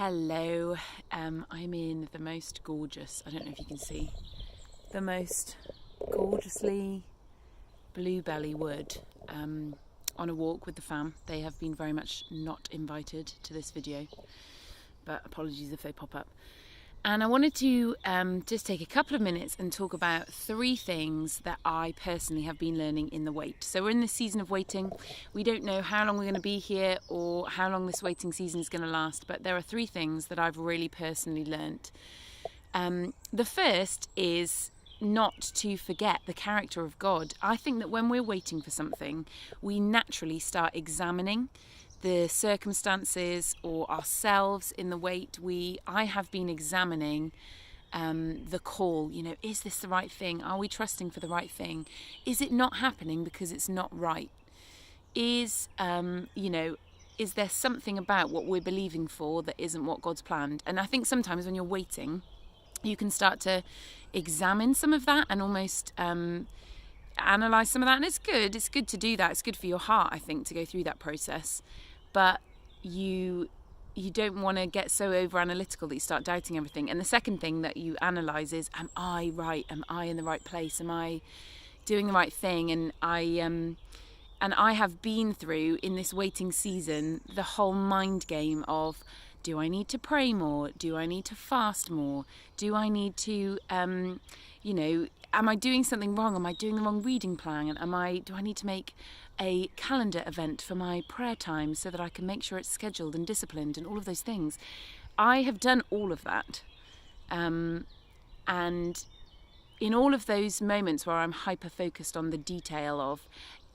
Hello, I'm in the most gorgeous, I don't know if you can see, the most gorgeously bluebelly wood on a walk with the fam. They have been very much not invited to this video, but apologies if they pop up. And I wanted to just take a couple of minutes and talk about 3 things that I personally have been learning in the wait. So we're in this season of waiting. We don't know how long we're going to be here or how long this waiting season is going to last, but there are 3 things that I've really personally learnt. The first is not to forget the character of God. I think that when we're waiting for something, we naturally start examining the circumstances or ourselves in the wait. I have been examining the call. Is this the right thing? Are we trusting for the right thing? Is it not happening because it's not right? Is there something about what we're believing for that isn't what God's planned? And I think sometimes when you're waiting, you can start to examine some of that and almost analyze some of that. And it's good to do that. It's good for your heart, I think, to go through that process. But you don't want to get so over analytical that you start doubting everything. And the second thing that you analyze is, am I right? Am I in the right place? Am I doing the right thing? And I have been through, in this waiting season, the whole mind game of, do I need to pray more? Do I need to fast more? Do I need to am I doing something wrong? Am I doing the wrong reading plan? Do I need to make a calendar event for my prayer time so that I can make sure it's scheduled and disciplined and all of those things? I have done all of that. And in all of those moments where I'm hyper-focused on the detail of,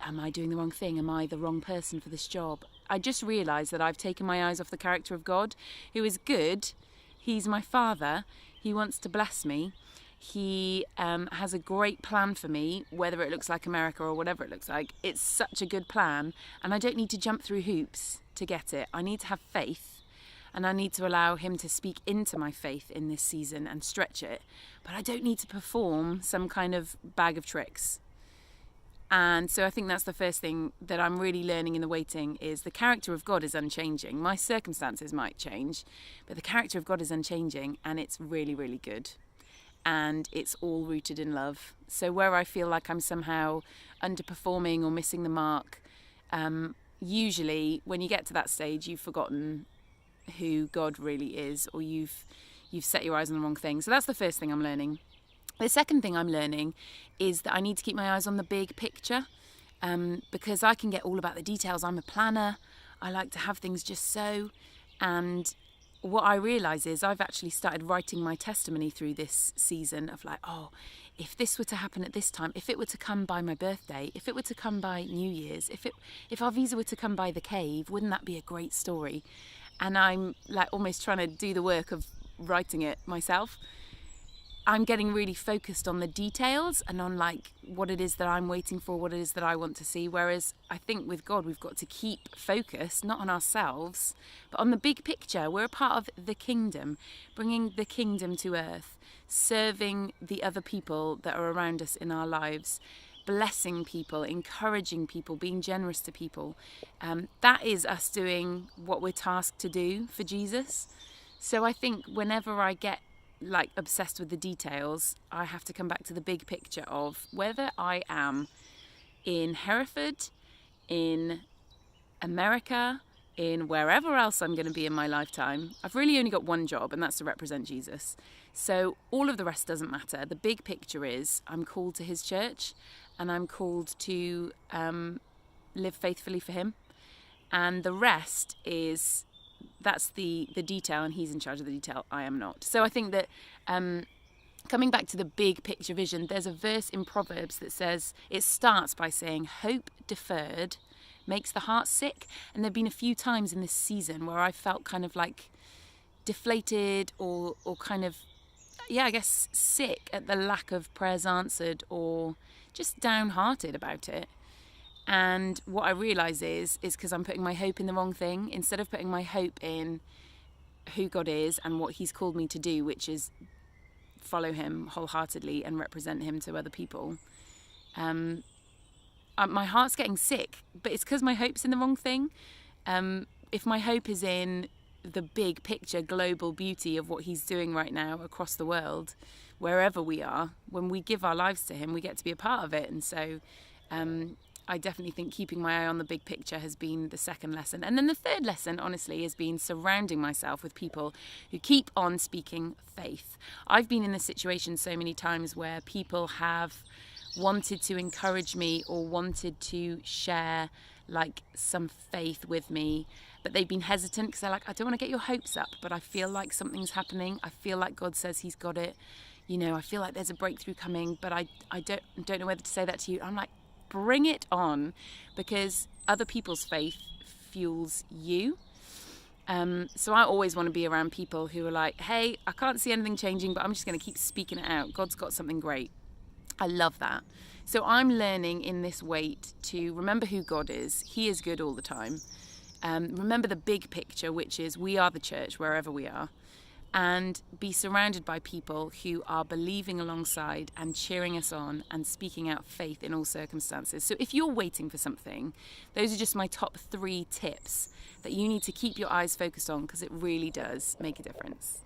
am I doing the wrong thing? Am I the wrong person for this job? I just realised that I've taken my eyes off the character of God, who is good. He's my Father. He wants to bless me. He has a great plan for me, whether it looks like America or whatever it looks like. It's such a good plan, and I don't need to jump through hoops to get it. I need to have faith, and I need to allow him to speak into my faith in this season and stretch it. But I don't need to perform some kind of bag of tricks. And so I think that's the first thing that I'm really learning in the waiting, is the character of God is unchanging. My circumstances might change, but the character of God is unchanging, and it's really, really good. And it's all rooted in love. So where I feel like I'm somehow underperforming or missing the mark, usually when you get to that stage, you've forgotten who God really is, or you've set your eyes on the wrong thing. So that's the first thing I'm learning. The second thing I'm learning is that I need to keep my eyes on the big picture, because I can get all about the details. I'm a planner. I like to have things just so. And what I realise is I've actually started writing my testimony through this season of like, if this were to happen at this time, if it were to come by my birthday, if it were to come by New Year's, if our visa were to come by the cave, wouldn't that be a great story? And I'm like almost trying to do the work of writing it myself. I'm getting really focused on the details and on like what it is that I'm waiting for, what it is that I want to see. Whereas I think with God, we've got to keep focused, not on ourselves, but on the big picture. We're a part of the kingdom, bringing the kingdom to earth, serving the other people that are around us in our lives, blessing people, encouraging people, being generous to people. That is us doing what we're tasked to do for Jesus. So I think whenever I get like obsessed with the details, I have to come back to the big picture of whether I am in Hereford, in America, in wherever else I'm going to be in my lifetime. I've really only got one job, and that's to represent Jesus. So all of the rest doesn't matter. The big picture is I'm called to his church, and I'm called to live faithfully for him. And the rest is, that's the detail, and he's in charge of the detail. I am not. So I think that coming back to the big picture vision, there's a verse in Proverbs that says, it starts by saying, hope deferred makes the heart sick. And there have been a few times in this season where I felt kind of like deflated or kind of, I guess sick at the lack of prayers answered, or just downhearted about it. And what I realise is because I'm putting my hope in the wrong thing. Instead of putting my hope in who God is and what he's called me to do, which is follow him wholeheartedly and represent him to other people, my heart's getting sick. But it's because my hope's in the wrong thing. If my hope is in the big picture, global beauty of what he's doing right now across the world, wherever we are. When we give our lives to him, we get to be a part of it. And so I definitely think keeping my eye on the big picture has been the second lesson. And then the third lesson, honestly, has been surrounding myself with people who keep on speaking faith. I've been in this situation so many times where people have wanted to encourage me or wanted to share like some faith with me, but they've been hesitant because they're like, I don't want to get your hopes up, but I feel like something's happening. I feel like God says he's got it. You know, I feel like there's a breakthrough coming, but I don't know whether to say that to you. I'm like, bring it on, because other people's faith fuels you. So I always want to be around people who are like, hey, I can't see anything changing, but I'm just going to keep speaking it out. God's got something great. I love that. So I'm learning in this wait to remember who God is. He is good all the time. Remember the big picture, which is we are the church wherever we are. And be surrounded by people who are believing alongside and cheering us on and speaking out faith in all circumstances. So if you're waiting for something, those are just my top 3 tips that you need to keep your eyes focused on, because it really does make a difference.